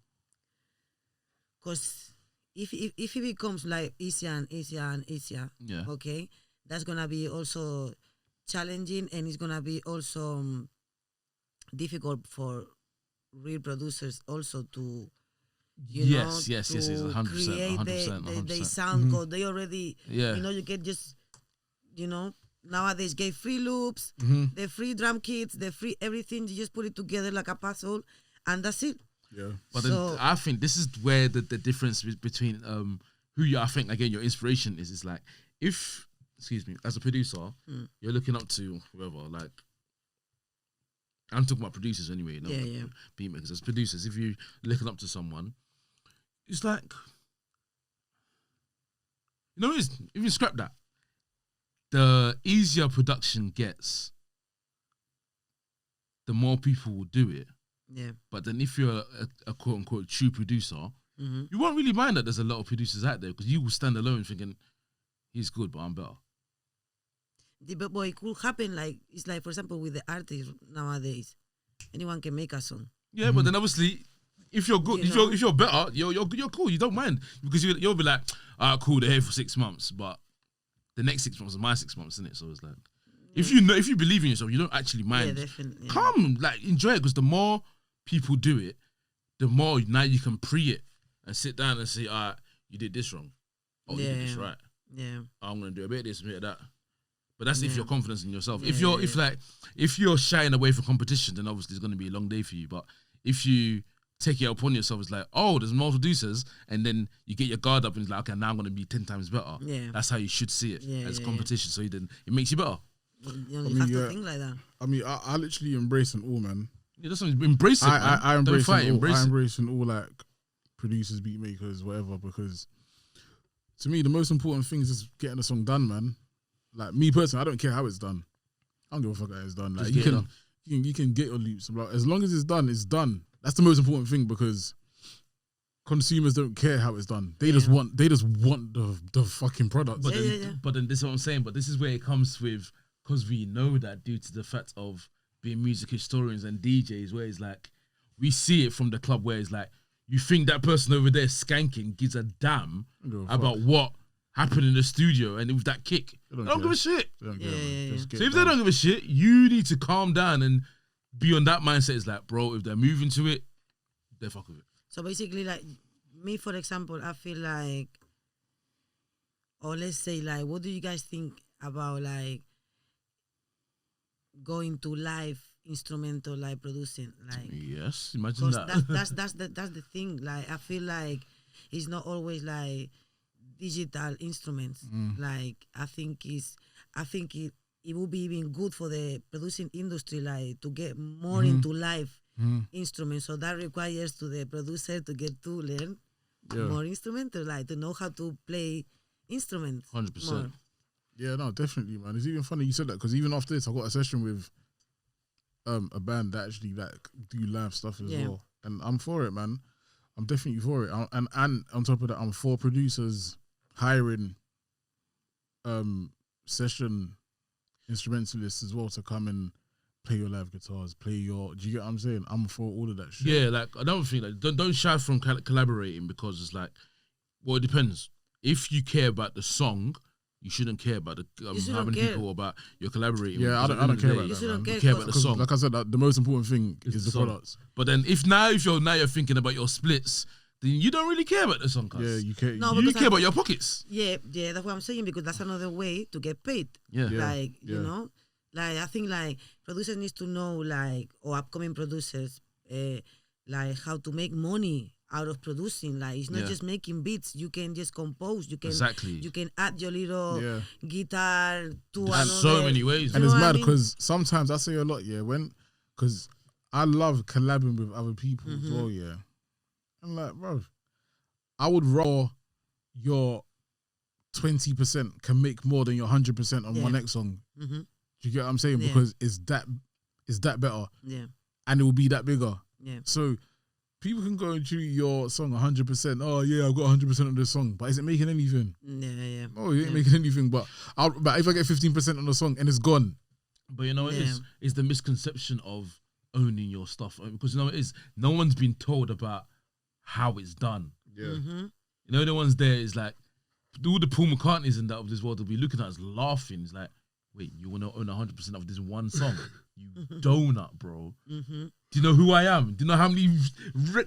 because if it becomes like easier and easier and easier, okay, that's gonna be also challenging and it's gonna be also difficult for real producers also to yes, 100%, create 100%. the sound because they already you get just nowadays get free loops, the free drum kits, the free everything. You just put it together like a puzzle, and that's it. Yeah. But then I think this is where the difference between who you, I think again your inspiration is like if as a producer you're looking up to whoever, like I'm talking about producers anyway, beat makers as producers. If you're looking up to someone, it's like if you scrap that. The easier production gets, the more people will do it. Yeah. But then if you're a quote unquote true producer, you won't really mind that there's a lot of producers out there because you will stand alone thinking, he's good, but I'm better. But it could happen like, it's like, for example, with the artists nowadays, anyone can make a song. Yeah, but then obviously, if you're good, if you're better, you're cool. You don't mind because you'll be like, cool, they're here for 6 months, but the next 6 months is my 6 months, isn't it? So it's like, if you believe in yourself, you don't actually mind. Yeah, definitely. Come, like enjoy it because the more people do it, the more now you can pre it and sit down and say, all right, you did this wrong. Oh, you did this right. Yeah. I'm gonna do a bit of this, a bit of that. But that's if you're confident in yourself. If you're shying away from competition, then obviously it's gonna be a long day for you. But if you take it upon yourself, it's like, oh, there's more producers, and then you get your guard up and it's like, okay, now I'm gonna be 10 times better. Yeah. That's how you should see it as competition. So then it makes you better. You have to think like that. I mean, I literally embrace an all, man. Yeah, that's what embrace it. I embrace Don't fight, an all. embrace I it. embrace an all like producers, beat makers, whatever. Because to me, the most important thing is just getting the song done, man. Like me personally, I don't care how it's done. I don't give a fuck how it's done. Like you can get your loops. Like, as long as it's done, it's done. That's the most important thing because consumers don't care how it's done. They just want the fucking product. But then this is what I'm saying. But this is where it comes with, because we know that due to the fact of being music historians and DJs, where it's like we see it from the club where it's like you think that person over there skanking gives a damn about what happened in the studio and with that kick. They don't give a shit. So if they don't give a shit, you need to calm down and be on that mindset. It's like, bro, if they're moving to it, they fuck with it. So basically, like me, for example, I feel like, or let's say, like, what do you guys think about like going to live instrumental, like producing? Like, yes, imagine that. That's the thing. Like, I feel like it's not always like digital instruments. Like, I think it will be even good for the producing industry, like to get more into live instruments. So that requires to the producer to get to learn more instrumental, like to know how to play instruments. 100%. Yeah, no, definitely, man. It's even funny you said that because even after this, I got a session with a band that actually like do live stuff as well, and I'm for it, man. I'm definitely for it. And on top of that, I'm for producers hiring session instrumentalists as well to come and play your live guitars, do you get what I'm saying? I'm for all of that shit. Yeah, like another thing, like don't shy from collaborating because it's like, well, it depends. If you care about the song, you shouldn't care about the how many people about you're collaborating. Yeah, with. I don't care about you that, man. Care, you care about the song. Like I said, the most important thing is the products. But then if you're thinking about your splits, then you don't really care about the song. Yeah, you care. No, you care about your pockets. Yeah, that's what I'm saying, because that's another way to get paid. Yeah. You know, like I think like producers need to know, like, or upcoming producers, like how to make money out of producing. Like it's not just making beats. You can just compose. You can You can add your little guitar to another. So many ways. And it's mad because sometimes I say a lot, because I love collabing with other people as well, I'm like, bro, I would rather your 20% can make more than your 100% on my next song. Do you get what I'm saying? Because it's that better. Yeah. And it will be that bigger. Yeah. So people can go and treat your song 100%. Oh yeah, I've got 100% on this song, but is it making anything? Yeah. No, it ain't making anything. But if I get 15% on the song and it's gone. But you know what it is the misconception of owning your stuff, because you know what it is, no one's been told about how it's done. Yeah. You know, the ones there is like all the Paul McCartneys and that of this world will be looking at us laughing. It's like, wait, you want to own 100% of this one song? You donut, bro. Do you know who I am? Do you know how many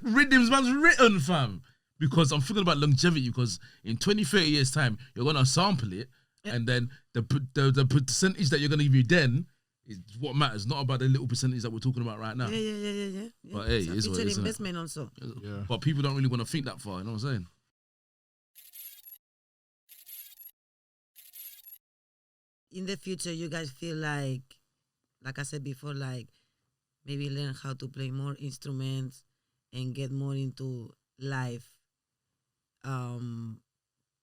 rhythms man's written, fam? Because I'm thinking about longevity, because in 20, 30 years time, you're going to sample it, and then the percentage that you're going to give you then is what matters, not about the little percentage that we're talking about right now. Yeah. But hey, it's what it is, investment also. Yeah. But people don't really want to think that far, you know what I'm saying? In the future, you guys feel like I said before, like maybe learn how to play more instruments and get more into live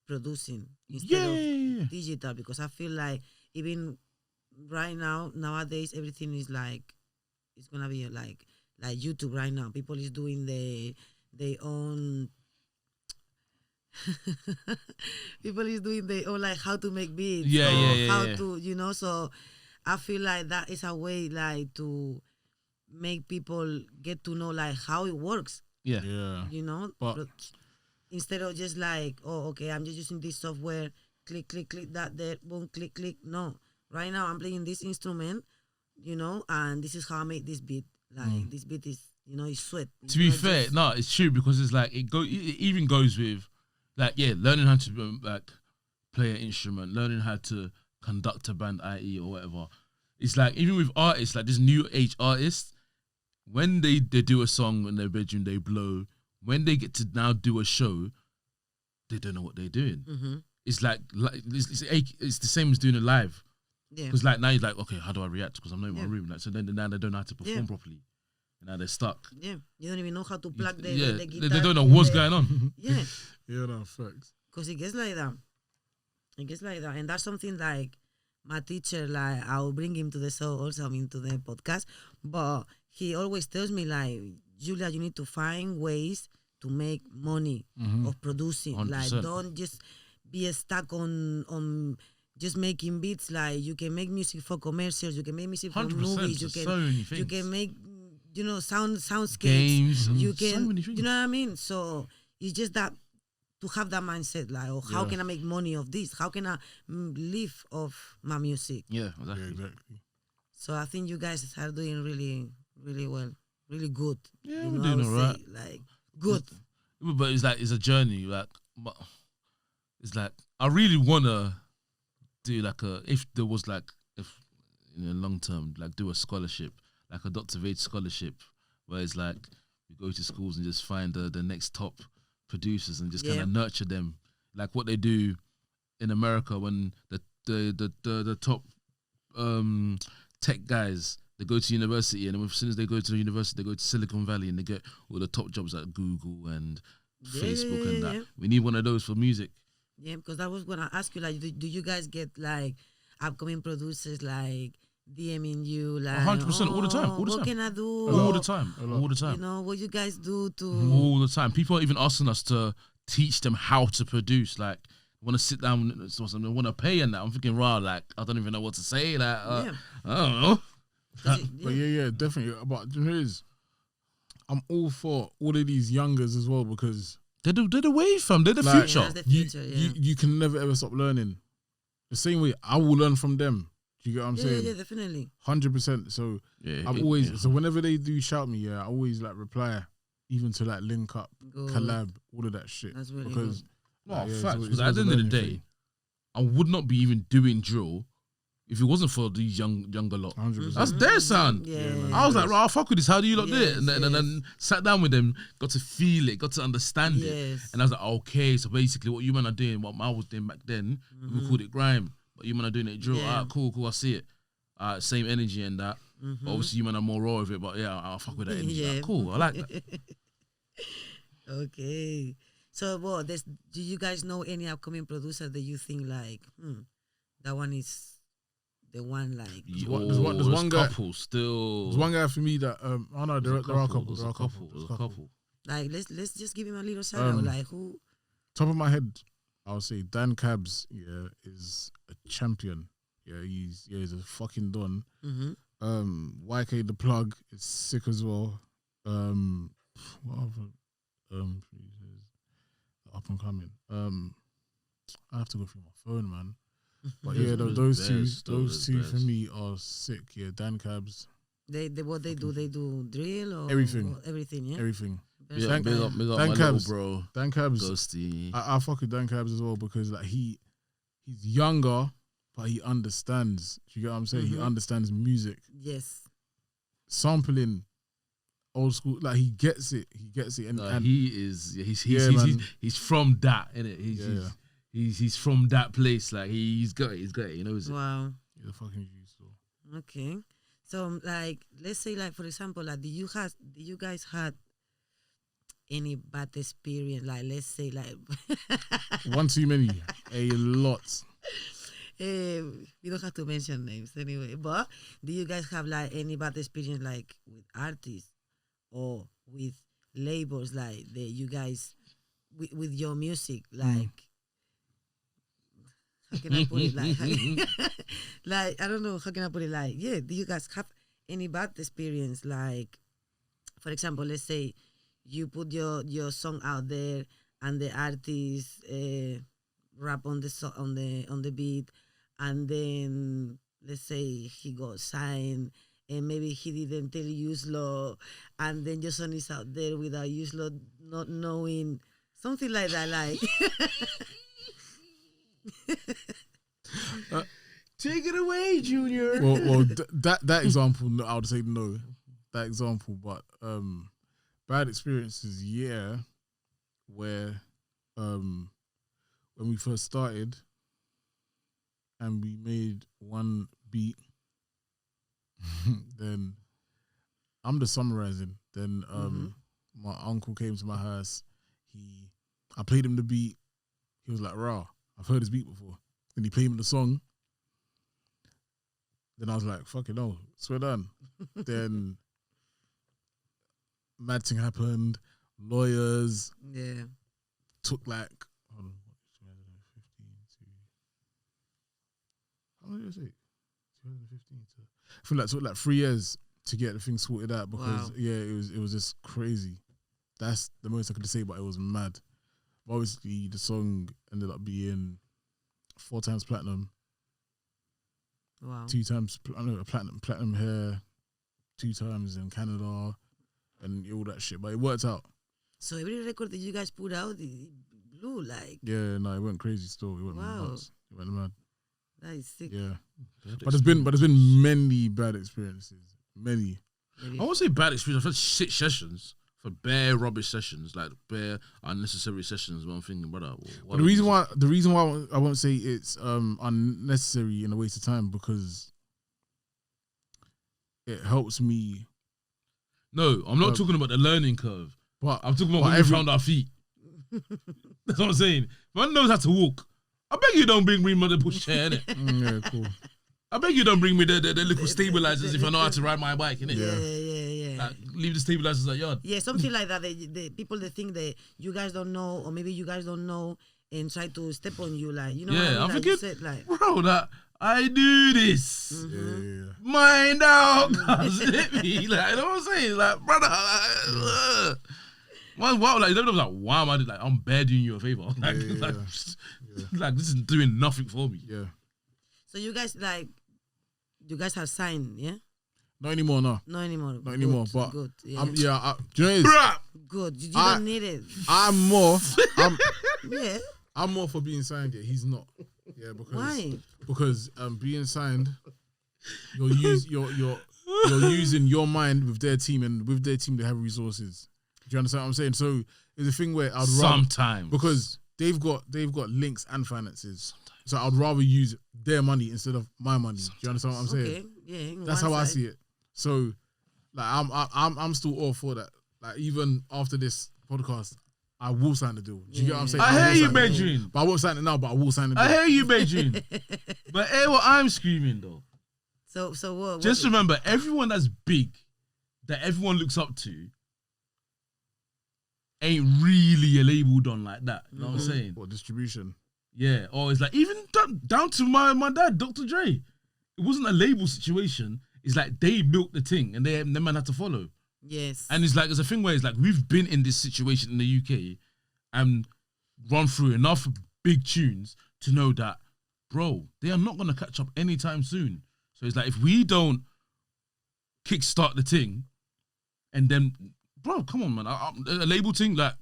producing instead of digital, because I feel like even right now, nowadays, everything is like, it's gonna be like YouTube right now. People is doing their own people is doing their own, like how to make beats, how to, you know. So I feel like that is a way like to make people get to know like how it works. Yeah. You know, but instead of just like, oh, okay, I'm just using this software, click, that there, boom, click. No, right now I'm playing this instrument, you know, and this is how I make this beat. Like this beat is, you know, it's sweat. To be fair, no, it's true, because it's like it even goes with like learning how to like play an instrument, learning how to conduct a band, i.e. or whatever. It's like even with artists, like this new age artists, when they do a song in their bedroom, they blow. When they get to now do a show, they don't know what they're doing. It's like it's the same as doing a live. Yeah. Because like now you're like, okay, how do I react? Because I'm not in my room. Like, so then now they don't know how to perform properly. Now they're stuck. Yeah, you don't even know how to plug the guitar. They don't know what's going on. Yeah. Yeah, no, facts. Because it gets like that. It gets like that. And that's something like my teacher, like I'll bring him to the show also, I mean to the podcast. But he always tells me like, Julia, you need to find ways to make money of producing. 100%. Like don't just be stuck on just making beats. Like you can make music for commercials, you can make music for 100%. movies, There's so many things. you can make soundscapes. Games. You So can many things. you know what I mean? So it's just that to have that mindset, like, oh, how can I make money of this? How can I live off my music? Yeah, exactly. Yeah, exactly. So I think you guys are doing really, really well, really good. Yeah, you we're know, doing I would alright. say, like good. But it's like it's a journey. Like, but it's like I really wanna do like if there was like if in the long term like do a scholarship like a Dr.Vades scholarship where it's like we go to schools and just find the next top producers and just kind of nurture them like what they do in America when the top tech guys. They go to university, and as soon as they go to university, they go to Silicon Valley, and they get all the top jobs at Google and Facebook and that. We need one of those for music. Yeah, because I was gonna ask you, like, do you guys get like upcoming producers like DMing you, like 100% all the time, all the what time. can I do? All the time, all the time. You know what you guys do to All the time. People are even asking us to teach them how to produce. Like, want to sit down, want to pay and that. I'm thinking, raw, like, I don't even know what to say. Like, I don't know. But yeah, definitely. But the thing is, I'm all for all of these youngers as well because They're the wave, fam. They're the like, future. that's the future, you can never ever stop learning. The same way I will learn from them. Do you get what I'm saying? Yeah, definitely. 100%. So I'm always so whenever they do shout me, I always like reply, even to like link up, Good. collab, all of that shit. That's really because No, like, facts. it's Because always at the a end of the learning day, thing. I would not be even doing drill if it wasn't for these younger lot. 100%. That's their sound. Yeah, man. I was like, right, I'll fuck with this. How do you lot do it? Yes, And then sat down with them, got to feel it, got to understand it. Yes. And I was like, okay, so basically what you man are doing, what I was doing back then, we called it grime. But you man are doing it drill. Yeah. Alright, cool, I see it. Same energy and that. But obviously you man are more raw with it, but yeah, I'll fuck with that energy. Yeah. Like, cool, I like that. Okay. So, well, do you guys know any upcoming producer that you think like, that one is the one like? There's one guy- couple still. There's one guy for me that oh no, there are a couple. There's a couple. Like, let's just give him a little shout out. Like, who? Top of my head, I would say Dan Cabs, is a champion. Yeah, he's a fucking don. YK the Plug is sick as well. What other up and coming. I have to go through my phone, man. But yeah, those two for me are sick. Yeah, Dan Cabs. They what they do? They do drill or Everything. or everything, yeah. Yeah, Thank- big up thank my little Cabs. bro. Dan Cabs. Ghosty. I fuck with Dan Cabs as well because like he's younger, but he understands. Do you get what I'm saying? He understands music, Yes. sampling, old school. Like he gets it. And He is. man. He's from that, innit? Yeah. He's from that place. Like he's got it. He knows it. Wow. he's a fucking juice. So. Okay. So, like, let's say, like, for example, like, do you guys had any bad experience? Like, let's say, like, One too many. A lot. we don't have to mention names anyway. But do you guys have like any bad experience, like, with artists or with labels, like you guys with your music, like? How can I put it? Like, I don't know. How can I put it? Like, yeah, do you guys have any bad experience? Like, for example, let's say you put your song out there and the artist rap on the beat, and then let's say he got signed and maybe he didn't tell you slow, and then your song is out there without you slow not knowing, something like that, like. Take it away, Junior. Well, that example, no, I would say no. That example, but bad experiences, yeah. Where when we first started and we made one beat, then I'm just summarizing. Then my uncle came to my house. I played him the beat. He was like, "Rah, I've heard this beat before." Then he played me the song. Then I was like, "Fucking no, swear down." Then mad thing happened. Lawyers. Yeah. Took like, hold on, 2015 to, how long did I say? 2015 to, I feel like it took like 3 years to get the thing sorted out because it was just crazy. That's the most I could say, but it was mad. But obviously, the song ended up being 4 times platinum. Wow. 2 times platinum here, 2 times in Canada, and all that shit. But it worked out. So every record that you guys put out, it blew like. Yeah, no, it went crazy. Still, it went nuts. It went mad. That is sick. Yeah, but there's been many bad experiences. Many. I won't say bad experience. I've had shit sessions for bare rubbish sessions, like bare unnecessary sessions. But I'm thinking, brother. But the reason why I won't say it's unnecessary and a waste of time because it helps me. No, I'm not talking about the learning curve. But I'm talking about when we found our feet. That's what I'm saying. Man knows how to walk. I beg you don't bring me the push chair, innit? Yeah, cool. I beg you don't bring me the little stabilizers if I know how to ride my bike, innit? Yeah. Like, leave the stabilizers at yard. Yeah, something like that. The people that think that you guys don't know, or maybe you guys don't know, and try to step on you, like, you know. Yeah, what I mean? I'm Like thinking, you said, like, bro, that I do this. Yeah. Mind out, cuz hit me. Like, you know what I'm saying? Like, brother, wow, like, they was like, why am I like, I'm bare doing you a favor. Like, like, this is doing nothing for me. Yeah. So you guys have signed, yeah? Not anymore, no. Not anymore. Not anymore. But good. Yeah. do you know what it is? Good. You don't need it. I'm more for being signed. Yeah, he's not. Yeah, because why? Because being signed, you're using your mind with their team, and with their team they have resources. Do you understand what I'm saying? So it's a thing where I'd rather sometimes because they've got links and finances. So I'd rather use their money instead of my money. Do you understand what I'm saying? Okay, yeah. That's how I see it. So, like, I'm still all for that. Like, even after this podcast, I will sign the deal. Do you get what I'm saying? I hear you, Benjamin. But I won't sign it now. But I will sign the deal. I hear you, Benjamin. But hear what I'm screaming though. So what? Just remember, everyone that's big, that everyone looks up to, ain't really labeled on like that. You know what I'm saying? What distribution? Yeah, or it's like even down to my dad, Dr. Dre. It wasn't a label situation. It's like they built the thing and the man had to follow. Yes. And it's like there's a thing where it's like we've been in this situation in the UK and run through enough big tunes to know that, bro, they are not gonna catch up anytime soon. So it's like if we don't kickstart the thing, and then, bro, come on, man, a label thing, like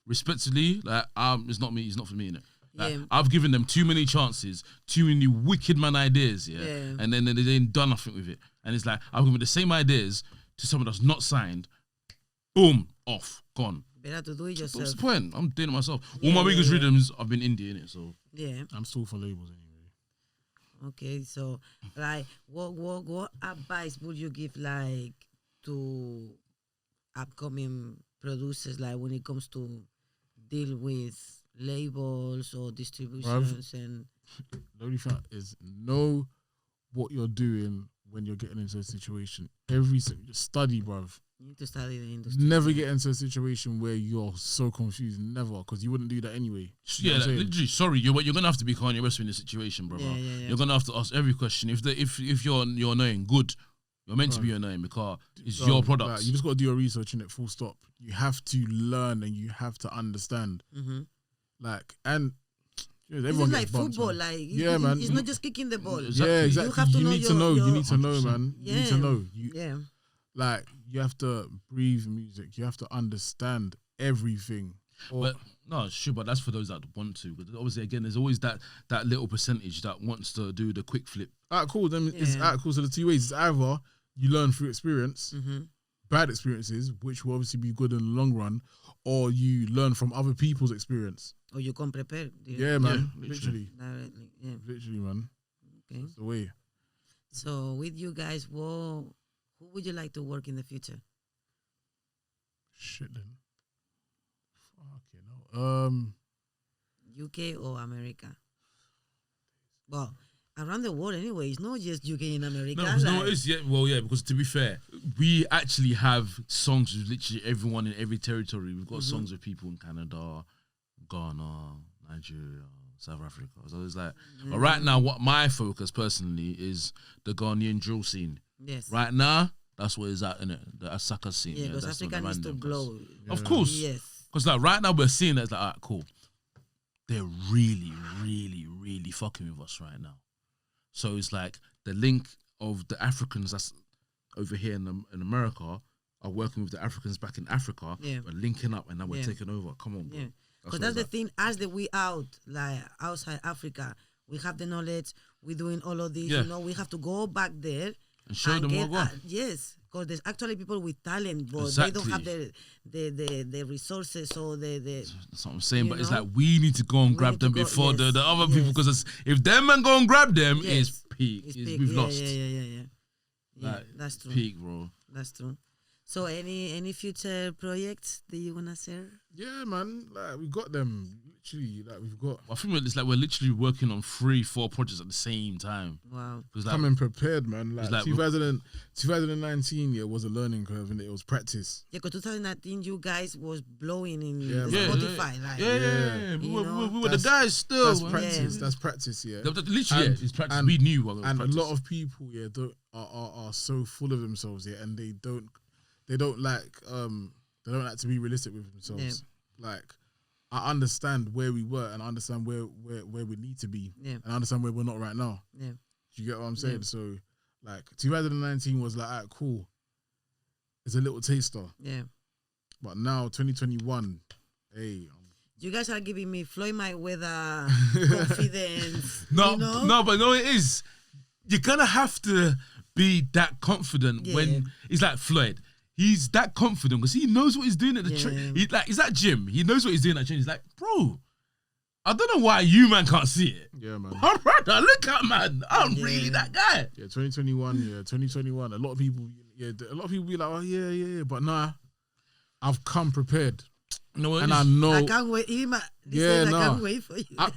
respectfully, like it's not me, it's not for me, innit? Like, I've given them too many chances, too many wicked man ideas, and then they ain't done nothing with it. And it's like I've given the same ideas to someone that's not signed. Boom, off, gone. Better to do it yourself. What's the point? I'm doing it myself. All my biggest rhythms, I've been indie in it, so I'm still for labels anyway. Okay, so like, what advice would you give like to upcoming producers, like when it comes to deal with labels or distributions? And the only thing is know what you're doing when you're getting into a situation. Study, bruv. You need to study the industry. Never get into a situation where you're so confused. Never, because you wouldn't do that anyway. Yeah, like, literally. Sorry, you're gonna have to be Kanye West in this situation, brother. Yeah. You're gonna have to ask every question. If you're annoying, good. You're meant to be annoying because it's your product. Like, you just got to do your research in it. Full stop. You have to learn and you have to understand. Like, and everyone it's like bumped, football. man. Like, man. It's not just kicking the ball. Yeah, exactly. You need to know. You need to know, man. You need to know. Like, you have to breathe music. You have to understand everything. But no, sure. But that's for those that want to. But obviously, again, there's always that little percentage that wants to do the quick flip. Alright, cool. Then it's cool. So the two ways. It's either you learn through experience, bad experiences, which will obviously be good in the long run, or you learn from other people's experience. Or you come prepared. Yeah, man. Literally. Directly. Yeah. Literally, man. Okay. That's the way. So with you guys, who Who would you like to work in the future? Shit then. Fucking hell. UK or America? Well, around the world anyway. It's not just UK and America. No, it's because to be fair, we actually have songs with literally everyone in every territory. We've got songs with people in Canada, Ghana, Nigeria, South Africa. So it's like, but right now, what my focus personally is the Ghanaian drill scene. Yes. Right now, that's what is at in it, the Asaka scene. Yeah, because Africa needs to blow. Of course. Yes. Because like right now we're seeing that it's like, alright, cool. They're really, really, really fucking with us right now. So it's like the link of the Africans that's over here in America are working with the Africans back in Africa. Yeah. We're linking up and now we're taking over. Come on, bro. Yeah. Because that's the thing, as we out, like outside Africa, we have the knowledge, we're doing all of this, you know, we have to go back there and show them what we're yes, because there's actually people with talent, but exactly. they don't have the resources or the that's what I'm saying, but know? it's like we need to go and grab them before the other people, because if them man go and grab them, it's peak. We've lost. Yeah. Like, that's true. Peak, bro. That's true. So any future projects that you wanna share? Yeah, man. Like we got them. Literally, like we've got. I think it's like we're literally working on 3-4 projects at the same time. Wow. Like, coming prepared, man. Like 2019, was a learning curve and it was practice. Yeah, because 2019, you guys was blowing in Spotify. Like, We were the guys still. That's practice. That's practice. Yeah. Literally, it's practice. We knew. And a lot of people, are so full of themselves, and they don't like to be realistic with themselves. Like, I understand where we were and I understand where we need to be, and I understand where we're not right now. Yeah. Do you get what I'm saying? So, like, 2019 was like, alright, cool. It's a little taster. Yeah. But now 2021, hey. You guys are giving me Floyd Mayweather confidence. No, but no, it is. You're gonna have to be that confident when it's like Floyd. He's that confident because he knows what he's doing at the train. He's at gym. He knows what he's doing at train. He's like, bro, I don't know why you man can't see it. Yeah, man. My brother, look at man. I'm really that guy. Yeah, 2021. A lot of people be like, oh yeah. But nah, I've come prepared. No, and I know. I can't wait. I can't wait for you. I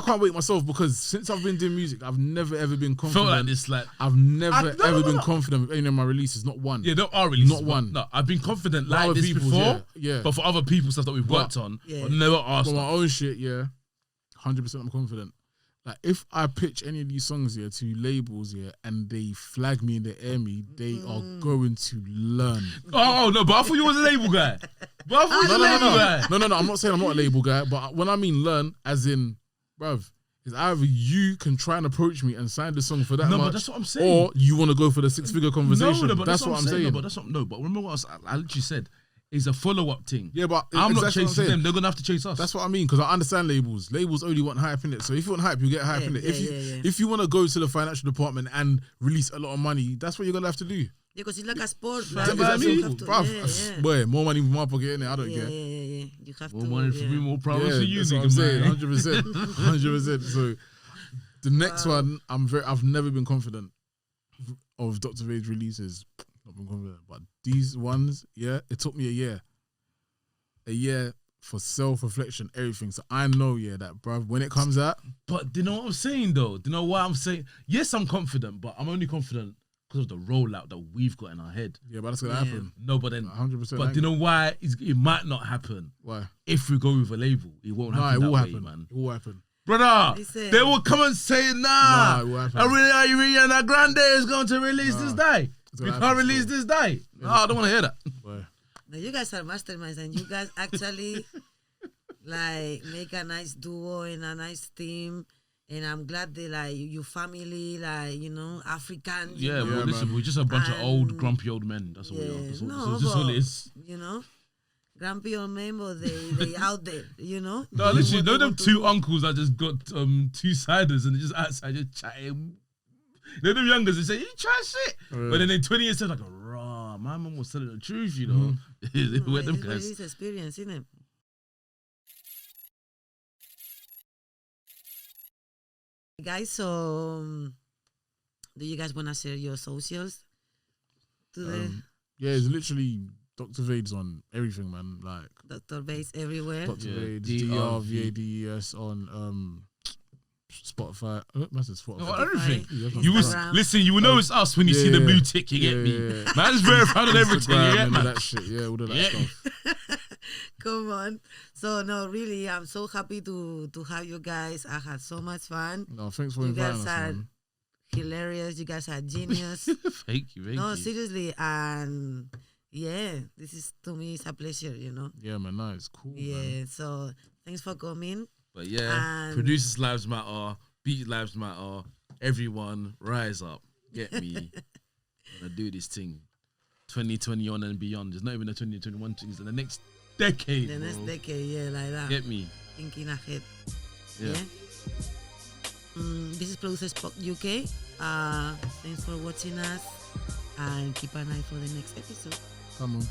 can't wait myself because since I've been doing music, I've never ever been confident. Felt like this, like I've never ever been confident with any of my releases. Not one. Yeah, there are releases. Not one. No, I've been confident like this before. Yeah. But for other people's stuff that we've worked on, but never asked. For my own shit, 100% I'm confident. Like if I pitch any of these songs to labels and they flag me and they air me, they are going to learn. Oh no, but I thought you was a label guy. But I thought you was a label guy. No. I'm not saying I'm not a label guy, but when I mean learn, as in, bruv, it's either you can try and approach me and sign the song for that much, but that's what I'm saying. Or you want to go for the 6-figure conversation. No, but that's what I'm saying. But remember what I literally said. It's a follow-up thing. Yeah, but I'm not chasing them. They're gonna have to chase us. That's what I mean, because I understand labels. Labels only want hype in it. So if you want hype, you get hype in it. If you want to go to the financial department and release a lot of money, that's what you're gonna have to do. Yeah, because it's like a sport, Boy, more money in my pocket, innit? I don't care. Yeah. You have more money for me, more problems for you. That's what I'm saying. 100%. So the next one, I've never been confident of Dr.Vades releases. Not been confident, but these ones, it took me a year for self-reflection, everything. So I know, that, bruv, when it comes out. But do you know what I'm saying, though? Do you know what I'm saying? Yes, I'm confident, but I'm only confident because of the rollout that we've got in our head. Yeah, but that's going to happen. No, but then 100%. But do you know why it might not happen? Why? If we go with a label, it won't happen. It will happen, man. It will happen. Brother, they will come and say, nah, Ariana Grande is going to release this day. We can't release this day. No, I don't want to hear that. No, you guys are masterminds and you guys actually like make a nice duo and a nice team. And I'm glad they like your family, like, African. Yeah, well, listen, we're just a bunch of old, grumpy old men. That's all we are. That's all it is. Grumpy old men, but they out there, No, literally, know them two uncles that just got 2-siders and they're just outside just chatting. They're them youngers, they say, you try shit. But then in 20 years, they're like, raw, my mum was telling the truth, We're them guys. It's experience, isn't it? Guys, so do you guys want to share your socials? to the Yeah, it's literally Dr.Vades on everything, man. Like Dr.Vades everywhere. Dr.Vades, DRVADES on Spotify. That's Spotify. Oh, everything. Yeah, that's You on was Instagram. listen. You will know it's us when you see the blue tick. You get me. Yeah. Man's verified on everything. You Instagram get and me. all that shit. Yeah, all of that Yeah. stuff. Come on. So no, really, I'm so happy to have you guys. I had so much fun. No, thanks for You inviting guys us, are man. hilarious. You guys are genius. Thank you. No, seriously, and yeah, this is to me it's a pleasure. You know. Yeah, man. No, it's cool. Yeah. Man. So thanks for coming. But yeah, And- producers' lives matter. Beat lives matter. Everyone rise up. Get me. Gonna do this thing. 2020 on and beyond. There's not even a 2021 thing. It's in the next decade. The next bro. decade, yeah, like that. Get me. Thinking ahead. Yeah. This is Producer Spock UK. Thanks for watching us and keep an eye for the next episode. Come on.